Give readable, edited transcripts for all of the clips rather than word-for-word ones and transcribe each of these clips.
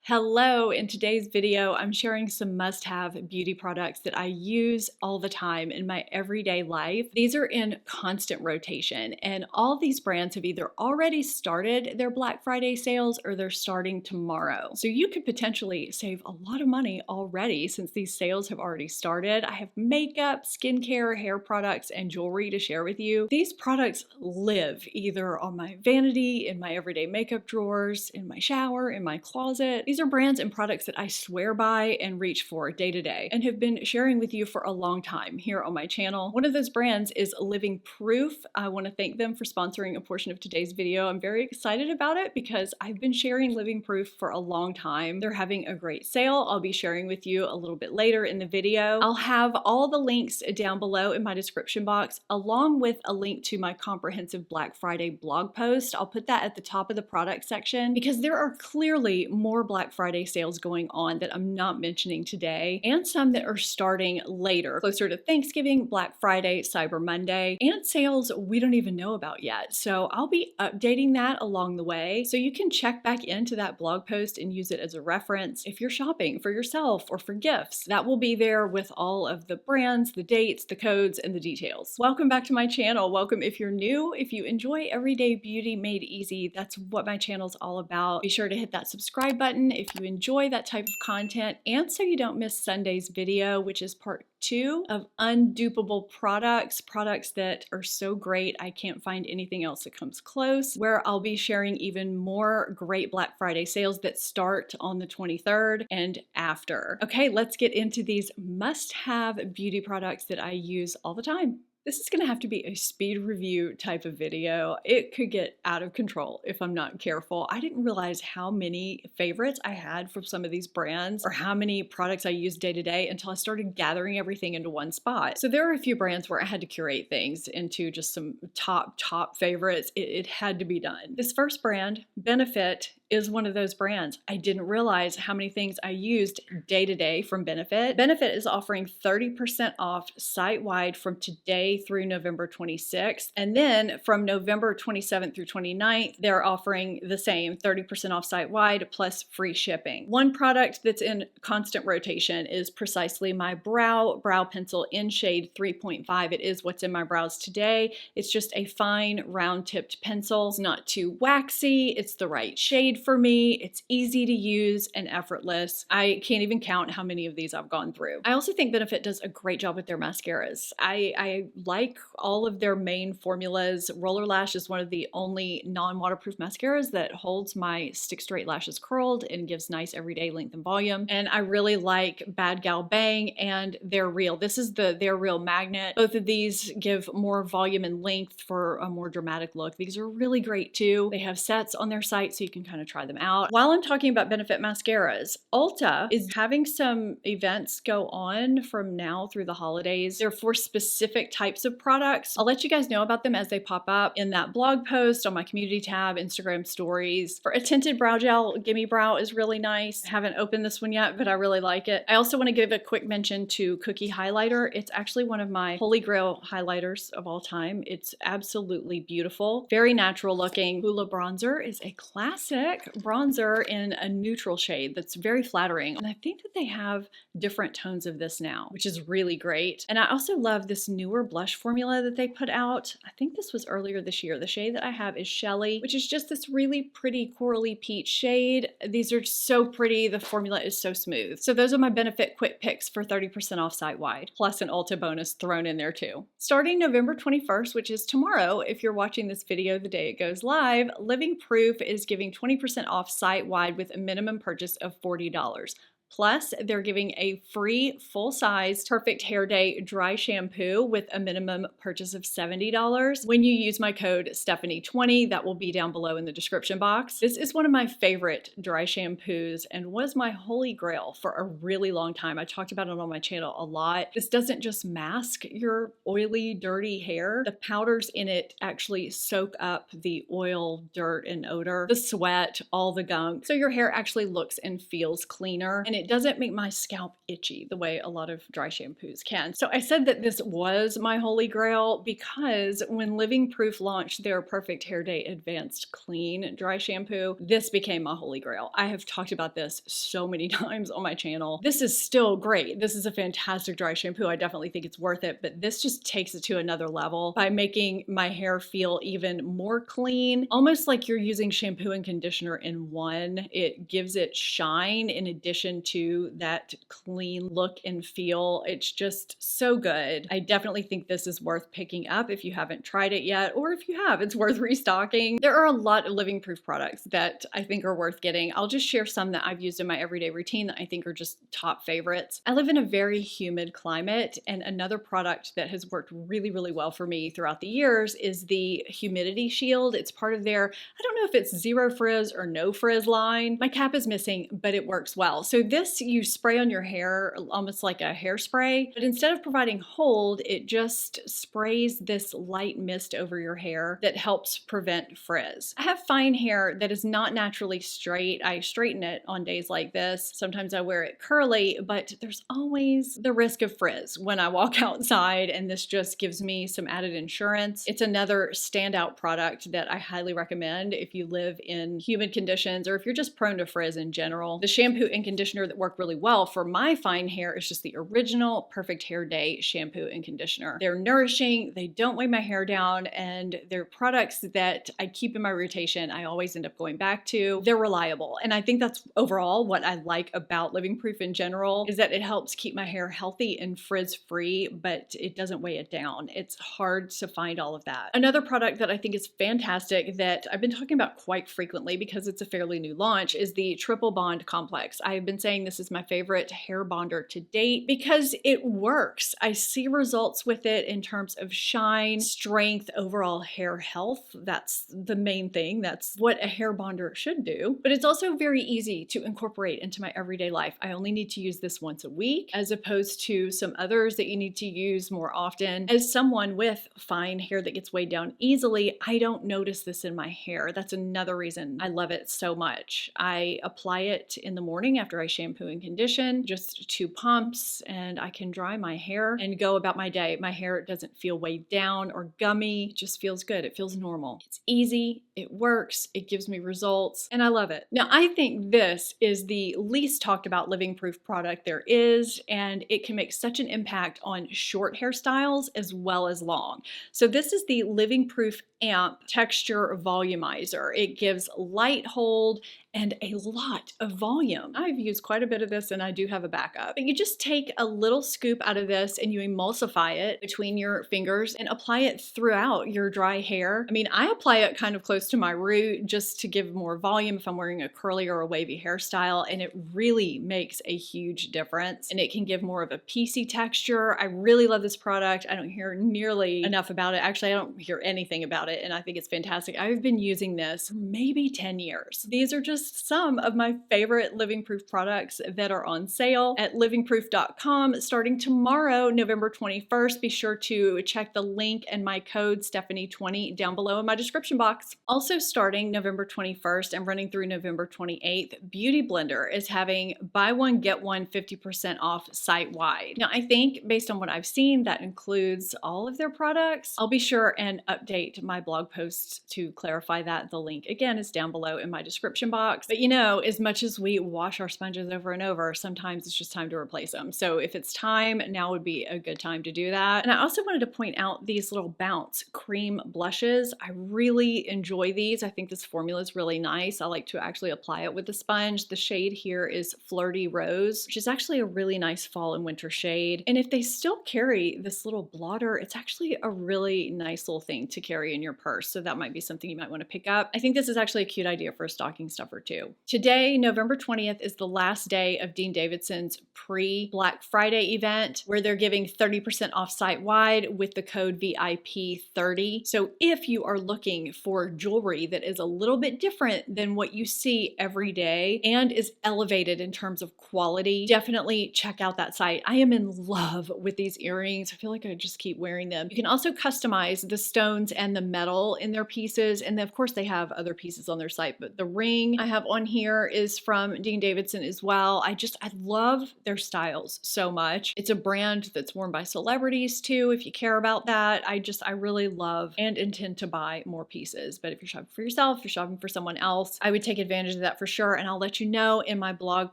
Hello, in today's video, I'm sharing some must-have beauty products that I use all the time in my everyday life. These are in constant rotation, and all these brands have either already started their Black Friday sales or they're starting tomorrow. So you could potentially save a lot of money already since these sales have already started. I have makeup, skincare, hair products, and jewelry to share with you. These products live either on my vanity, in my everyday makeup drawers, in my shower, in my closet. These are brands and products that I swear by and reach for day to day and have been sharing with you for a long time here on my channel. One of those brands is Living Proof. I want to thank them for sponsoring a portion of today's video. I'm very excited about it because I've been sharing Living Proof for a long time. They're having a great sale. I'll be sharing with you a little bit later in the video. I'll have all the links down below in my description box, along with a link to my comprehensive Black Friday blog post. I'll put that at the top of the product section because there are clearly more Black Friday sales going on that I'm not mentioning today, and some that are starting later, closer to Thanksgiving, Black Friday, Cyber Monday, and sales we don't even know about yet. So I'll be updating that along the way, so you can check back into that blog post and use it as a reference if you're shopping for yourself or for gifts. That will be there with all of the brands, the dates, the codes, and the details. Welcome back to my channel. Welcome if you're new. If you enjoy everyday beauty made easy, that's what my channel's all about. Be sure to hit that subscribe button if you enjoy that type of content, and so you don't miss Sunday's video, which is part 2 of undupable products that are so great I can't find anything else that comes close, where I'll be sharing even more great Black Friday sales that start on the 23rd and after. Okay, let's get into these must-have beauty products that I use all the time. This is going to have to be a speed review type of video. It could get out of control if I'm not careful. I didn't realize how many favorites I had from some of these brands or how many products I use day to day until I started gathering everything into one spot. So there are a few brands where I had to curate things into just some top favorites. It had to be done. This first brand, Benefit, is one of those brands. I didn't realize how many things I used day to day from Benefit. Benefit is offering 30% off site-wide from today through November 26th. And then from November 27th through 29th, they're offering the same 30% off site-wide plus free shipping. One product that's in constant rotation is precisely my brow pencil in shade 3.5. It is what's in my brows today. It's just a fine round-tipped pencil. It's not too waxy. It's the right shade for me. It's easy to use and effortless. I can't even count how many of these I've gone through. I also think Benefit does a great job with their mascaras. I like all of their main formulas. Roller Lash is one of the only non-waterproof mascaras that holds my stick straight lashes curled and gives nice everyday length and volume. And I really like Bad Gal Bang and They're Real. This is the They're Real Magnet. Both of these give more volume and length for a more dramatic look. These are really great too. They have sets on their site so you can kind of try them out. While I'm talking about Benefit mascaras, Ulta is having some events go on from now through the holidays. They're for specific types of products. I'll let you guys know about them as they pop up in that blog post, on my community tab, Instagram stories. For a tinted brow gel, Gimme Brow is really nice. I haven't opened this one yet, but I really like it. I also want to give a quick mention to Cookie Highlighter. It's actually one of my holy grail highlighters of all time. It's absolutely beautiful. Very natural looking. Hoola Bronzer is a classic bronzer in a neutral shade that's very flattering. And I think that they have different tones of this now, which is really great. And I also love this newer blush formula that they put out. I think this was earlier this year. The shade that I have is Shelly, which is just this really pretty corally peach shade. These are so pretty. The formula is so smooth. So those are my Benefit quick picks for 30% off site-wide, plus an Ulta bonus thrown in there too. Starting November 21st, which is tomorrow, if you're watching this video the day it goes live, Living Proof is giving 20% off site-wide with a minimum purchase of $40. Plus, they're giving a free full-size Perfect Hair Day dry shampoo with a minimum purchase of $70 when you use my code Stephanie20. That will be down below in the description box. This is one of my favorite dry shampoos and was my holy grail for a really long time. I talked about it on my channel a lot. This doesn't just mask your oily, dirty hair. The powders in it actually soak up the oil, dirt, and odor, the sweat, all the gunk. So your hair actually looks and feels cleaner. And it doesn't make my scalp itchy the way a lot of dry shampoos can. So I said that this was my holy grail because when Living Proof launched their Perfect Hair Day Advanced Clean Dry Shampoo, this became my holy grail. I have talked about this so many times on my channel. This is still great. This is a fantastic dry shampoo. I definitely think it's worth it, but this just takes it to another level by making my hair feel even more clean, almost like you're using shampoo and conditioner in one. It gives it shine in addition to that clean look and feel. It's just so good. I definitely think this is worth picking up if you haven't tried it yet, or if you have, it's worth restocking. There are a lot of Living Proof products that I think are worth getting. I'll just share some that I've used in my everyday routine that I think are just top favorites. I live in a very humid climate, and another product that has worked really, really well for me throughout the years is the Humidity Shield. It's part of their, I don't know if it's zero frizz or no frizz line. My cap is missing, but it works well. So this you spray on your hair almost like a hairspray, but instead of providing hold, it just sprays this light mist over your hair that helps prevent frizz. I have fine hair that is not naturally straight. I straighten it on days like this. Sometimes I wear it curly, but there's always the risk of frizz when I walk outside, and this just gives me some added insurance. It's another standout product that I highly recommend if you live in humid conditions or if you're just prone to frizz in general. The shampoo and conditioner that work really well for my fine hair is just the original Perfect Hair Day shampoo and conditioner. They're nourishing, they don't weigh my hair down, and they're products that I keep in my rotation. I always end up going back to. They're reliable, and I think that's overall what I like about Living Proof in general, is that it helps keep my hair healthy and frizz-free, but it doesn't weigh it down. It's hard to find all of that. Another product that I think is fantastic that I've been talking about quite frequently because it's a fairly new launch is the Triple Bond Complex. I've been saying this is my favorite hair bonder to date because it works. I see results with it in terms of shine, strength, overall hair health. That's the main thing. That's what a hair bonder should do. But it's also very easy to incorporate into my everyday life. I only need to use this once a week as opposed to some others that you need to use more often. As someone with fine hair that gets weighed down easily, I don't notice this in my hair. That's another reason I love it so much. I apply it in the morning after I shampoo and condition, just 2 pumps, and I can dry my hair and go about my day. My hair doesn't feel weighed down or gummy. It just feels good. It feels normal. It's easy. It works. It gives me results, and I love it. Now, I think this is the least talked about Living Proof product there is, and it can make such an impact on short hairstyles as well as long. So this is the Living Proof Amp Texture Volumizer. It gives light hold and a lot of volume. I've used quite a bit of this and I do have a backup. But you just take a little scoop out of this and you emulsify it between your fingers and apply it throughout your dry hair. I mean, I apply it kind of close to my root just to give more volume if I'm wearing a curly or a wavy hairstyle, and it really makes a huge difference, and it can give more of a piecey texture. I really love this product. I don't hear nearly enough about it. Actually, I don't hear anything about it, and I think it's fantastic. I've been using this for maybe 10 years. These are just some of my favorite Living Proof products that are on sale at livingproof.com starting tomorrow, November 21st. Be sure to check the link and my code Stephanie20 down below in my description box. Also starting November 21st and running through November 28th, Beauty Blender is having buy one, get one 50% off site-wide. Now, I think based on what I've seen, that includes all of their products. I'll be sure and update my blog posts to clarify that. The link again is down below in my description box. But you know, as much as we wash our sponges over and over, sometimes it's just time to replace them. So if it's time, now would be a good time to do that. And I also wanted to point out these little Bounce cream blushes. I really enjoy these. I think this formula is really nice. I like to actually apply it with the sponge. The shade here is Flirty Rose, which is actually a really nice fall and winter shade. And if they still carry this little blotter, it's actually a really nice little thing to carry in your purse. So that might be something you might want to pick up. I think this is actually a cute idea for a stocking stuffer too. Today, November 20th, is the last day of Dean Davidson's pre-Black Friday event where they're giving 30% off site-wide with the code VIP30. So if you are looking for jewelry that is a little bit different than what you see every day and is elevated in terms of quality, definitely check out that site. I am in love with these earrings. I feel like I just keep wearing them. You can also customize the stones and the metal in their pieces. And then of course they have other pieces on their site, but the ring I have on here is from Dean Davidson as well. I love their styles so much. It's a brand that's worn by celebrities too, if you care about that. I really love and intend to buy more pieces. But if you're shopping for yourself, if you're shopping for someone else, I would take advantage of that for sure. And I'll let you know in my blog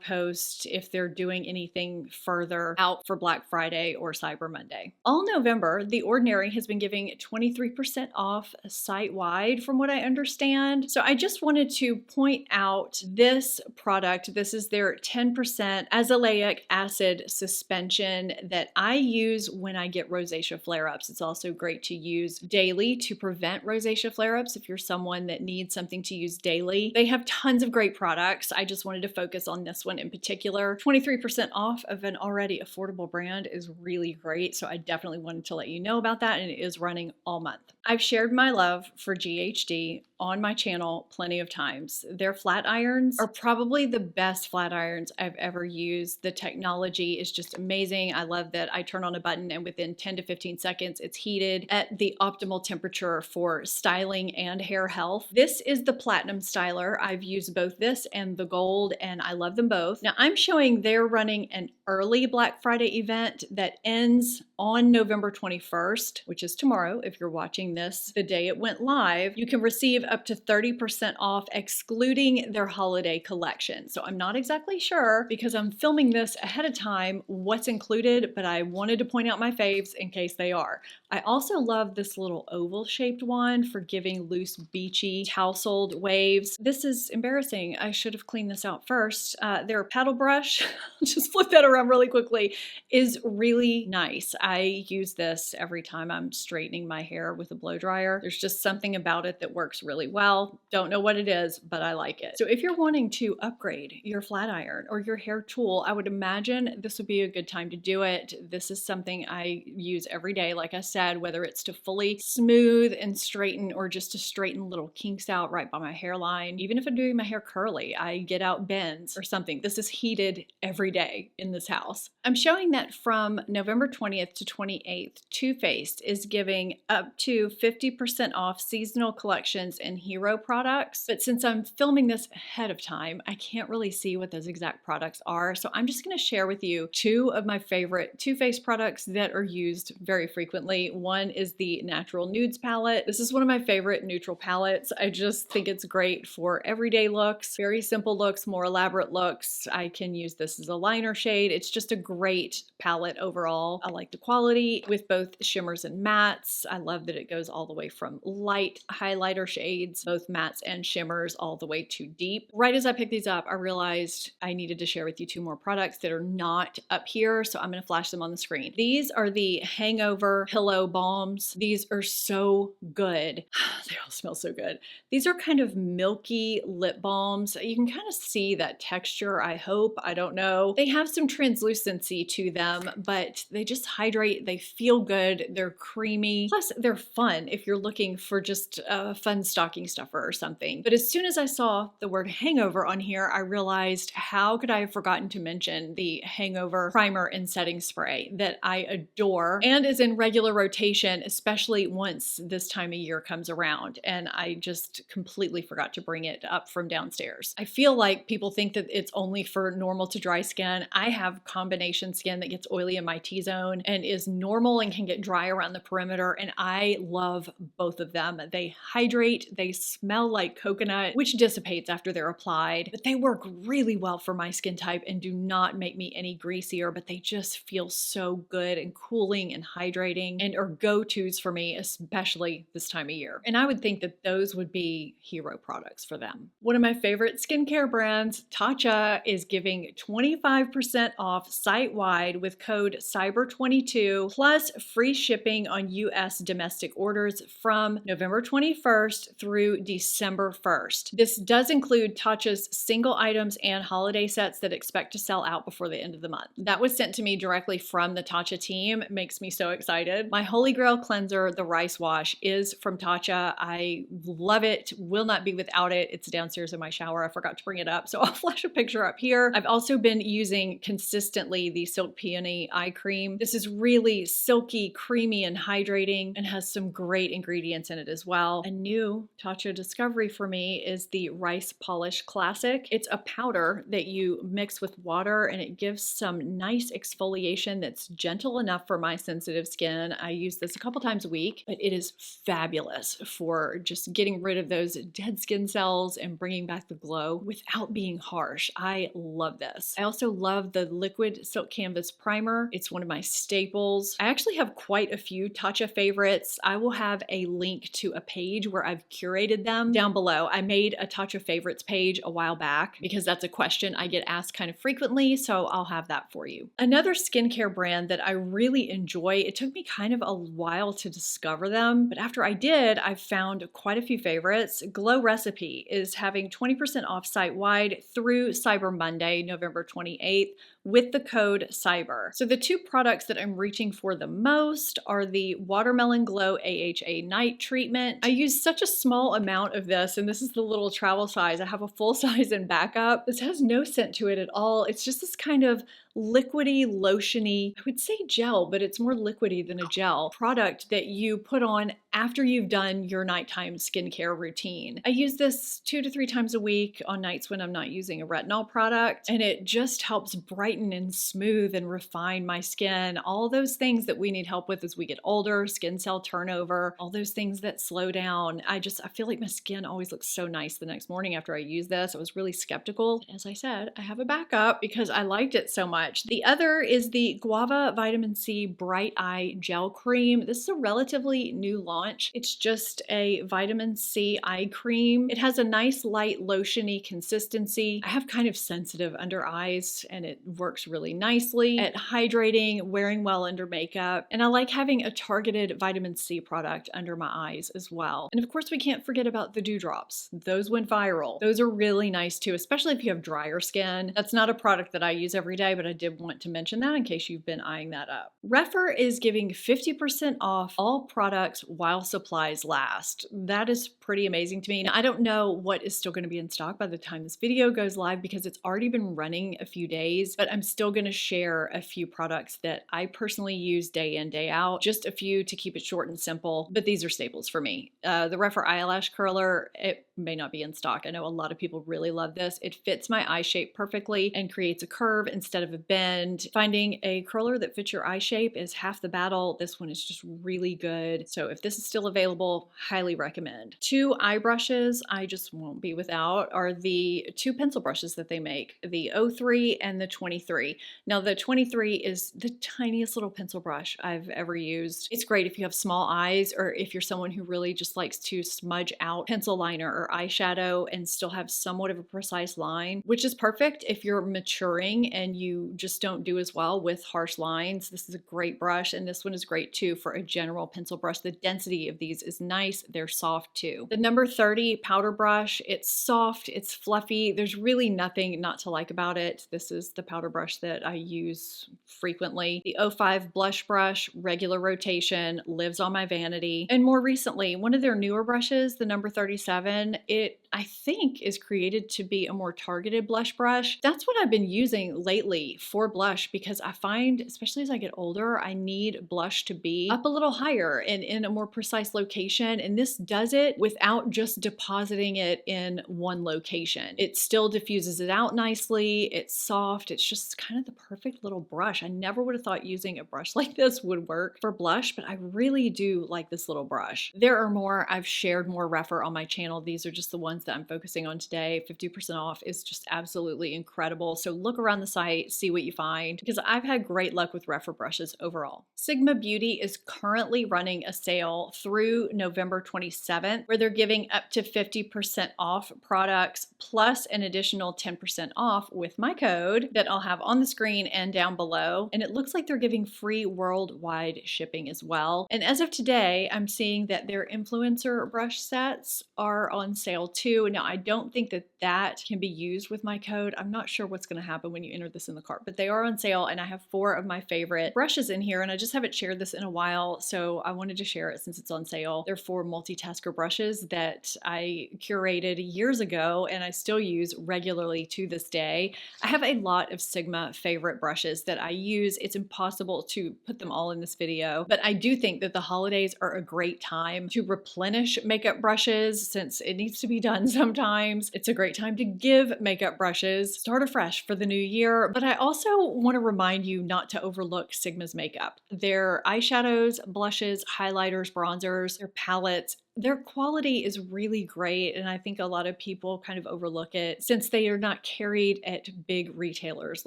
post if they're doing anything further out for Black Friday or Cyber Monday. All November, The Ordinary has been giving 23% off site-wide from what I understand. So I just wanted to point out this product. This is their 10% azelaic acid suspension that I use when I get rosacea flare-ups. It's also great to use daily to prevent rosacea flare-ups if you're someone that needs something to use daily. They have tons of great products. I just wanted to focus on this one in particular. 23% off of an already affordable brand is really great. So I definitely wanted to let you know about that, and it is running all month. I've shared my love for GHD on my channel plenty of times. Their flat irons are probably the best flat irons I've ever used. The technology is just amazing. I love that I turn on a button and within 10 to 15 seconds it's heated at the optimal temperature for styling and hair health. This is the platinum styler. I've used both this and the gold and I love them both. Now I'm showing they're running an early Black Friday event that ends on November 21st, which is tomorrow. If you're watching this the day it went live, you can receive up to 30% off excluding their holiday collection. So I'm not exactly sure because I'm filming this ahead of time what's included, but I wanted to point out my faves in case they are. I also love this little oval shaped one for giving loose beachy tousled waves. This is embarrassing. I should have cleaned this out first. Their paddle brush, just flip that around really quickly, is really nice. I use this every time I'm straightening my hair with a blow dryer. There's just something about it that works really well. Don't know what it is, but I like it. So if you're wanting to upgrade your flat iron or your hair tool, I would imagine this would be a good time to do it. This is something I use every day, like I said, whether it's to fully smooth and straighten or just to straighten little kinks out right by my hairline. Even if I'm doing my hair curly, I get out bends or something. This is heated every day in this house. I'm showing that from November 20th to 28th, Too Faced is giving up to 50% off seasonal collections and hero products. But since I'm filming this ahead of time, I can't really see what those exact products are. So I'm just going to share with you two of my favorite Too Faced products that are used very frequently. One is the Natural Nudes palette. This is one of my favorite neutral palettes. I just think it's great for everyday looks, very simple looks, more elaborate looks. I can use this as a liner shade. It's just a great palette overall. I like the quality with both shimmers and mattes. I love that it goes all the way from light highlighter shades, both mattes and shimmers, all the way to deep. Right as I picked these up, I realized I needed to share with you two more products that are not up here, so I'm going to flash them on the screen. These are the Hangover Pillow Balms. These are so good. They all smell so good. These are kind of milky lip balms. You can kind of see that texture, I hope. I don't know. They have some translucency to them, but they just hydrate. They feel good. They're creamy. Plus, they're fun if you're looking for just a fun stocking stuffer or something. But as soon as I saw the word hangover on here, I realized how could I have forgotten to mention the Hangover Primer and Setting Spray that I adore and is in regular rotation, especially once this time of year comes around. And I just completely forgot to bring it up from downstairs. I feel like people think that it's only for normal to dry skin. I have combination skin that gets oily in my T-zone and is normal and can get dry around the perimeter. And I love both of them. They hydrate, they smell like coconut, which dissipates after they're applied, but they work really well for my skin type and do not make me any greasier, but they just feel so good and cooling and hydrating and are go-tos for me, especially this time of year. And I would think that those would be hero products for them. One of my favorite skincare brands, TATCHA, is giving 25% off site-wide with code CYBER22 2022, plus free shipping on US domestic orders from November 21st through December 1st. This does include TATCHA's single items and holiday sets that expect to sell out before the end of the month. That was sent to me directly from the TATCHA team. It makes me so excited. My Holy Grail cleanser, the rice wash, is from TATCHA. I love it, will not be without it. It's downstairs in my shower. I forgot to bring it up, so I'll flash a picture up here. I've also been using consistently the Silk Peony eye cream. This is really silky, creamy, and hydrating, and has some great ingredients in it as well. A new TATCHA discovery for me is the Rice Polish Classic. It's a powder that you mix with water, and it gives some nice exfoliation that's gentle enough for my sensitive skin. I use this a couple times a week, but it is fabulous for just getting rid of those dead skin cells and bringing back the glow without being harsh. I love this. I also love the liquid silk canvas primer. It's one of my staples. I actually have quite a few TATCHA favorites. I will have a link to a page where I've curated them down below. I made a TATCHA favorites page a while back because that's a question I get asked kind of frequently, so I'll have that for you. Another skincare brand that I really enjoy, it took me kind of a while to discover them, but after I did, I've found quite a few favorites. Glow Recipe is having 20% off site-wide through Cyber Monday, November 28th, with the code CYBER. So the two products that I'm reaching for the most are the Watermelon Glow AHA Night Treatment. I use such a small amount of this, and this is the little travel size. I have a full size in backup. This has no scent to it at all. It's just this kind of liquidy, lotiony, I would say gel, but it's more liquidy than a gel product that you put on after you've done your nighttime skincare routine. I use this 2 to 3 times a week on nights when I'm not using a retinol product, and it just helps brighten and smooth and refine my skin. All those things that we need help with as we get older, skin cell turnover, all those things that slow down. I feel like my skin always looks so nice the next morning after I use this. I was really skeptical. As I said, I have a backup because I liked it so much. The other is the Guava Vitamin C Bright Eye Gel Cream. This is a relatively new launch. It's just a vitamin C eye cream. It has a nice light lotiony consistency. I have kind of sensitive under eyes, and it works really nicely at hydrating, wearing well under makeup, and I like having a targeted vitamin C product under my eyes as well. And of course, we can't forget about the dewdrops. Those went viral. Those are really nice too, especially if you have drier skin. That's not a product that I use every day, but I did want to mention that in case you've been eyeing that up. REPHR is giving 50% off all products while supplies last. That is pretty amazing to me. Now, I don't know what is still going to be in stock by the time this video goes live because it's already been running a few days, but I'm still going to share a few products that I personally use day in, day out. Just a few to keep it short and simple, but these are staples for me. The REPHR eyelash curler, it may not be in stock. I know a lot of people really love this. It fits my eye shape perfectly and creates a curve instead of a bend. Finding a curler that fits your eye shape is half the battle. This one is just really good. So if this is still available, highly recommend. 2 eye brushes I just won't be without are the 2 pencil brushes that they make, the 03 and the 23. Now the 23 is the tiniest little pencil brush I've ever used. It's great if you have small eyes or if you're someone who really just likes to smudge out pencil liner or eyeshadow and still have somewhat of a precise line, which is perfect if you're maturing and you just don't do as well with harsh lines. This is a great brush, and this one is great too for a general pencil brush. The density of these is nice. They're soft too. The number 30 powder brush, it's soft, it's fluffy. There's really nothing not to like about it. This is the powder brush that I use frequently. The 05 blush brush, regular rotation, lives on my vanity. And more recently, one of their newer brushes, the number 37, it I think is created to be a more targeted blush brush. That's what I've been using lately for blush because I find, especially as I get older, I need blush to be up a little higher and in a more precise location. And this does it without just depositing it in one location. It still diffuses it out nicely. It's soft. It's just kind of the perfect little brush. I never would have thought using a brush like this would work for blush, but I really do like this little brush. There are more. I've shared more REPHR on my channel. These are just the ones ones that I'm focusing on today. 50% off is just absolutely incredible. So look around the site, see what you find, because I've had great luck with REPHR brushes overall. Sigma Beauty is currently running a sale through November 27th, where they're giving up to 50% off products plus an additional 10% off with my code that I'll have on the screen and down below. And it looks like they're giving free worldwide shipping as well. And as of today, I'm seeing that their influencer brush sets are on sale too. Now, I don't think that that can be used with my code. I'm not sure what's going to happen when you enter this in the cart, but they are on sale, and I have 4 of my favorite brushes in here, and I just haven't shared this in a while, so I wanted to share it since it's on sale. They're 4 multitasker brushes that I curated years ago and I still use regularly to this day. I have a lot of Sigma favorite brushes that I use. It's impossible to put them all in this video, but I do think that the holidays are a great time to replenish makeup brushes since it needs to be done sometimes. It's a great time to give makeup brushes, start afresh for the new year. But I also want to remind you not to overlook Sigma's makeup. Their eyeshadows, blushes, highlighters, bronzers, their palettes, their quality is really great, and I think a lot of people kind of overlook it since they are not carried at big retailers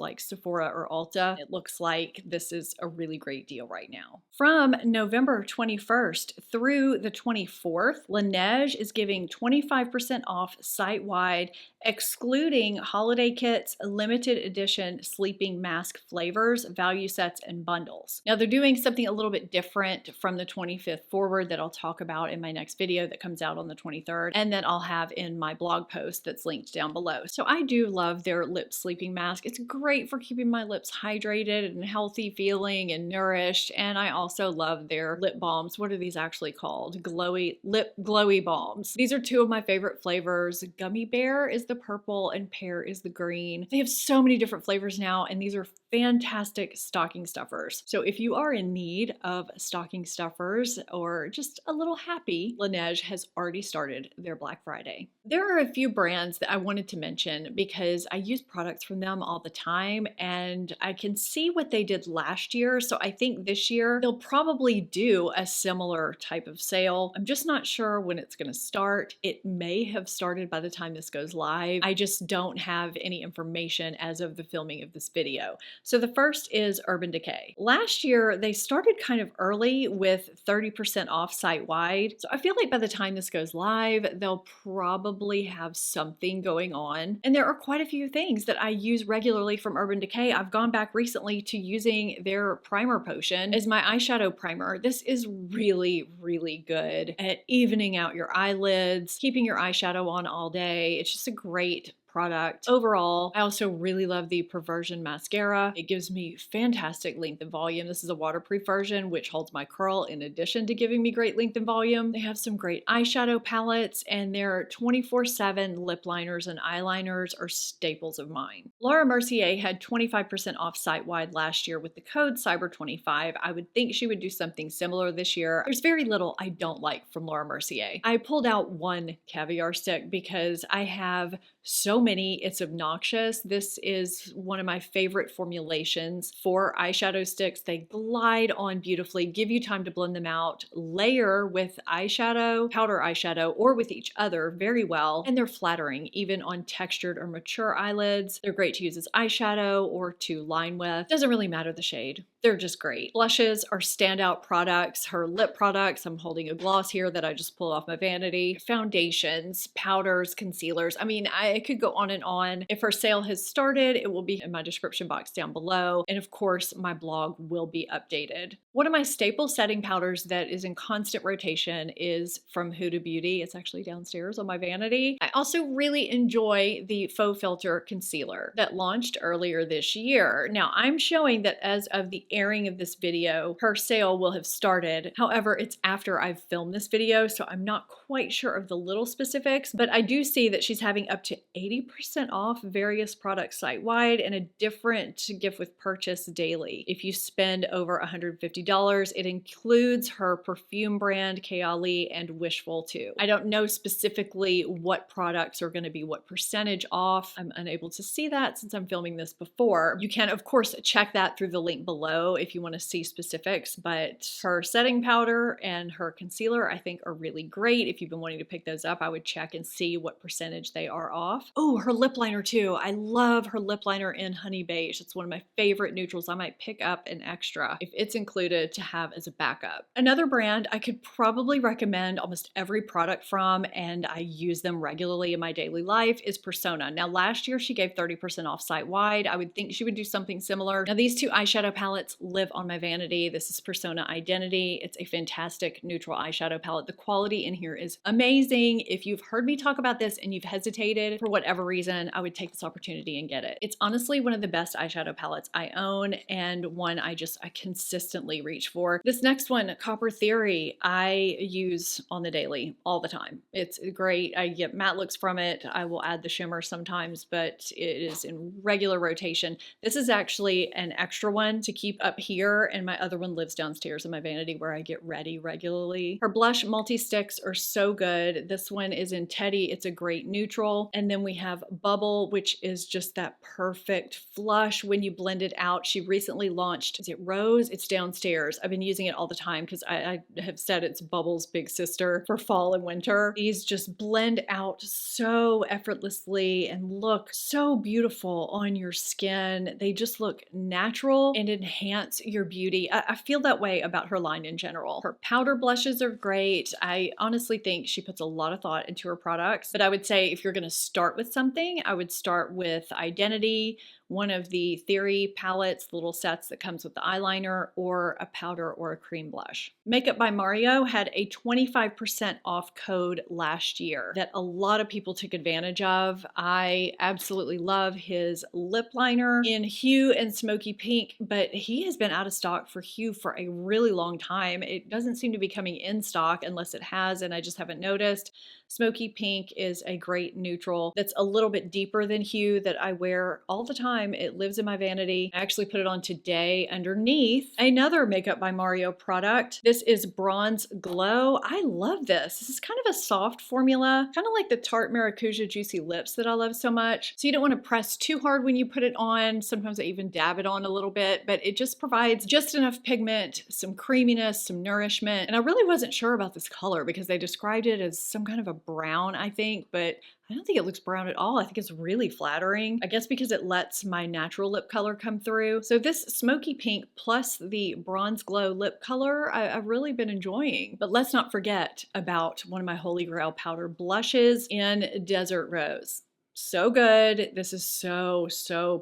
like Sephora or Ulta. It looks like this is a really great deal right now. From November 21st through the 24th, LANEIGE is giving 25% off site-wide, excluding holiday kits, limited edition sleeping mask flavors, value sets, and bundles. Now, they're doing something a little bit different from the 25th forward that I'll talk about in my next video that comes out on the 23rd, and then I'll have in my blog post that's linked down below. So I do love their lip sleeping mask. It's great for keeping my lips hydrated and healthy feeling and nourished, and I also love their lip balms. What are these actually called? Lip glowy balms. These are 2 of my favorite flavors. Gummy Bear is the purple and Pear is the green. They have so many different flavors now, and these are fantastic stocking stuffers. So if you are in need of stocking stuffers or just a little happy, LANEIGE has already started their Black Friday. There are a few brands that I wanted to mention because I use products from them all the time, and I can see what they did last year. So I think this year they'll probably do a similar type of sale. I'm just not sure when it's going to start. It may have started by the time this goes live. I just don't have any information as of the filming of this video. So the first is Urban Decay. Last year, they started kind of early with 30% off site-wide. So I feel like by the time this goes live, they'll probably have something going on. And there are quite a few things that I use regularly from Urban Decay. I've gone back recently to using their primer potion as my eyeshadow primer. This is really, really good at evening out your eyelids, keeping your eyeshadow on all day. It's just a great product. Overall, I also really love the Perversion mascara. It gives me fantastic length and volume. This is a waterproof version, which holds my curl in addition to giving me great length and volume. They have some great eyeshadow palettes, and their 24/7 lip liners and eyeliners are staples of mine. Laura Mercier had 25% off site-wide last year with the code CYBER25. I would think she would do something similar this year. There's very little I don't like from Laura Mercier. I pulled out one caviar stick because I have so many, it's obnoxious. This is one of my favorite formulations for eyeshadow sticks. They glide on beautifully, give you time to blend them out, layer with eyeshadow, powder eyeshadow, or with each other very well, and they're flattering even on textured or mature eyelids. They're great to use as eyeshadow or to line with. Doesn't really matter the shade. They're just great. Blushes are standout products. Her lip products, I'm holding a gloss here that I just pulled off my vanity. Foundations, powders, concealers. I mean, I could go on and on. If her sale has started, it will be in my description box down below. And of course, my blog will be updated. One of my staple setting powders that is in constant rotation is from Huda Beauty. It's actually downstairs on my vanity. I also really enjoy the Faux Filter Concealer that launched earlier this year. Now, I'm showing that as of the airing of this video, her sale will have started. However, it's after I've filmed this video, so I'm not quite sure of the little specifics, but I do see that she's having up to 80% off various products site-wide and a different gift with purchase daily. If you spend over $150, it includes her perfume brand, Kayali, and Wishful too. I don't know specifically what products are going to be what percentage off. I'm unable to see that since I'm filming this before. You can, of course, check that through the link below if you want to see specifics, but her setting powder and her concealer I think are really great. If you've been wanting to pick those up, I would check and see what percentage they are off. Oh, her lip liner too. I love her lip liner in Honey Beige. It's one of my favorite neutrals. I might pick up an extra if it's included to have as a backup. Another brand I could probably recommend almost every product from, and I use them regularly in my daily life, is Persona. Now last year she gave 30% off site-wide. I would think she would do something similar. Now these two eyeshadow palettes live on my vanity. This is Persona Identity. It's a fantastic neutral eyeshadow palette. The quality in here is amazing. If you've heard me talk about this and you've hesitated for whatever reason, I would take this opportunity and get it. It's honestly one of the best eyeshadow palettes I own and one I consistently reach for. This next one, Copper Theory, I use on the daily all the time. It's great. I get matte looks from it. I will add the shimmer sometimes, but it is in regular rotation. This is actually an extra one to keep up here, and my other one lives downstairs in my vanity where I get ready regularly. Her blush multi-sticks are so good. This one is in Teddy. It's a great neutral. And then we have Bubble, which is just that perfect flush when you blend it out. She recently launched, is it Rose? It's downstairs. I've been using it all the time because I have said it's Bubble's big sister for fall and winter. These just blend out so effortlessly and look so beautiful on your skin. They just look natural and enhance your beauty. I feel that way about her line in general. Her powder blushes are great. I honestly think she puts a lot of thought into her products, but I would say if you're going to start with something, I would start with Identity, one of the Theory palettes, the little sets that comes with the eyeliner, or a powder or a cream blush. Makeup by Mario had a 25% off code last year that a lot of people took advantage of. I absolutely love his lip liner in Hue and Smoky Pink, but he has been out of stock for Hue for a really long time. It doesn't seem to be coming in stock unless it has, and I just haven't noticed. Smoky Pink is a great neutral that's a little bit deeper than Hue that I wear all the time. It lives in my vanity. I actually put it on today underneath another Makeup by Mario product. This is Bronze Glow. I love this. This is kind of a soft formula, kind of like the Tarte Maracuja Juicy Lips that I love so much. So you don't want to press too hard when you put it on. Sometimes I even dab it on a little bit, but it just provides just enough pigment, some creaminess, some nourishment. And I really wasn't sure about this color because they described it as some kind of a brown, I think, but I don't think it looks brown at all. I think it's really flattering. I guess because it lets my natural lip color come through. So this Smoky Pink plus the Bronze Glow lip color, I've really been enjoying. But let's not forget about one of my holy grail blushes in Desert Rose. So good. This is so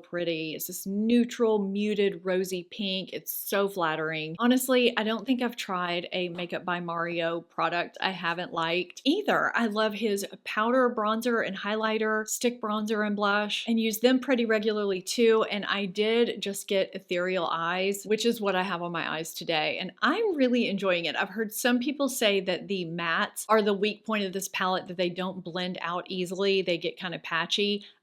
pretty. It's this neutral, muted, rosy pink. It's so flattering. Honestly, I don't think I've tried a Makeup by Mario product I haven't liked either. I love his powder, bronzer, and highlighter, stick bronzer and blush, and use them pretty regularly too. And I did just get Ethereal Eyes, which is what I have on my eyes today. And I'm really enjoying it. I've heard some people say that the mattes are the weak point of this palette, that they don't blend out easily. They get kind of patchy.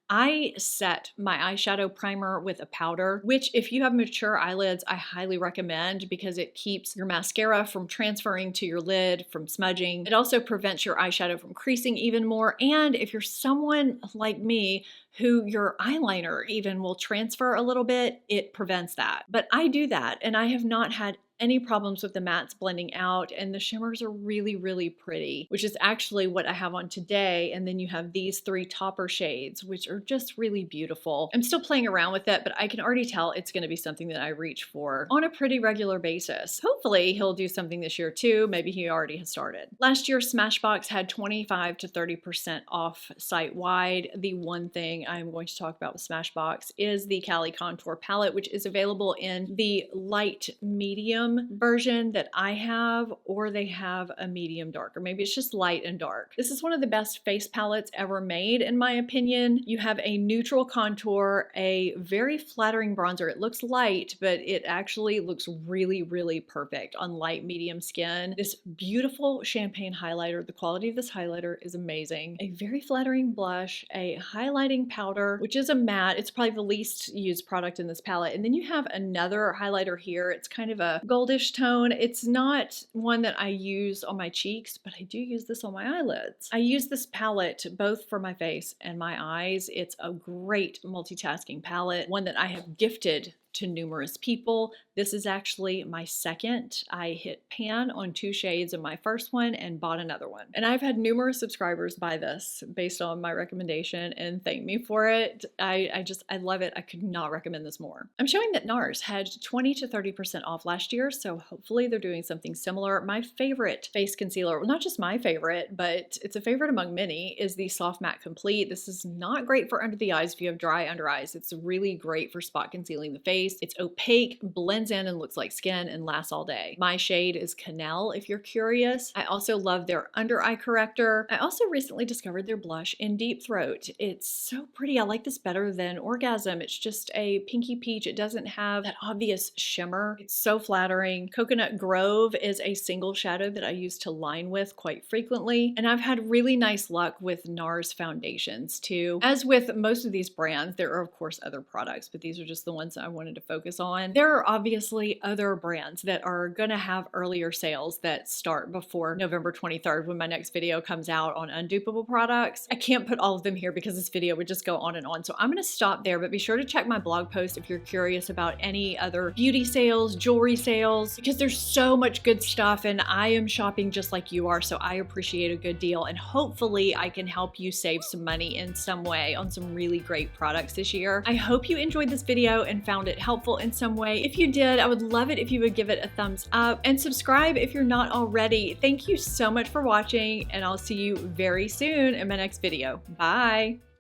I set my eyeshadow primer with a powder, which if you have mature eyelids, I highly recommend because it keeps your mascara from transferring to your lid, from smudging. It also prevents your eyeshadow from creasing even more. And if you're someone like me who your eyeliner even will transfer a little bit, it prevents that. But I do that, and I have not had any problems with the mattes blending out, and the shimmers are really pretty, which is actually what I have on today. And then you have these three topper shades, which are just really beautiful. I'm still playing around with it, but I can already tell it's going to be something that I reach for on a pretty regular basis. Hopefully he'll do something this year too. Maybe he already has started. Last year, Smashbox had 25 to 30% off site-wide. The one thing thing I'm going to talk about with Smashbox is the Cali Contour palette, which is available in the light medium version that I have, or they have a medium dark, or maybe it's just light and dark. This is one of the best face palettes ever made, in my opinion. You have a neutral contour, a very flattering bronzer. It looks light, but it actually looks really, really perfect on light medium skin. This beautiful champagne highlighter. The quality of this highlighter is amazing. A very flattering blush, a highlighting powder, which is a matte. It's probably the least used product in this palette. And then you have another highlighter here. It's kind of a goldish tone. It's not one that I use on my cheeks, but I do use this on my eyelids. I use this palette both for my face and my eyes. It's a great multitasking palette, one that I have gifted to numerous people. This is actually my second. I hit pan on 2 shades of my first one and bought another one. And I've had numerous subscribers buy this based on my recommendation and thank me for it. I love it. I could not recommend this more. I'm showing that NARS had 20 to 30% off last year, so hopefully they're doing something similar. My favorite face concealer, well, not just my favorite, but it's a favorite among many, is the Soft Matte Complete. This is not great for under the eyes if you have dry under eyes. It's really great for spot concealing the face. It's opaque, blends in and looks like skin, and lasts all day. My shade is Canal if you're curious. I also love their under eye corrector. I also recently discovered their blush in Deep Throat. It's so pretty. I like this better than Orgasm. It's just a pinky peach. It doesn't have that obvious shimmer. It's so flattering. Coconut Grove is a single shadow that I use to line with quite frequently. And I've had really nice luck with NARS foundations too. As with most of these brands, there are of course other products, but these are just the ones that I wanted to focus on. There are obviously other brands that are gonna have earlier sales that start before November 23rd when my next video comes out on undupable products. I can't put all of them here because this video would just go on and on. So I'm gonna stop there, but be sure to check my blog post if you're curious about any other beauty sales, jewelry sales, because there's so much good stuff and I am shopping just like you are. So I appreciate a good deal and hopefully I can help you save some money in some way on some really great products this year. I hope you enjoyed this video and found it helpful in some way. If you did, I would love it if you would give it a thumbs up and subscribe if you're not already. Thank you so much for watching and I'll see you very soon in my next video. Bye.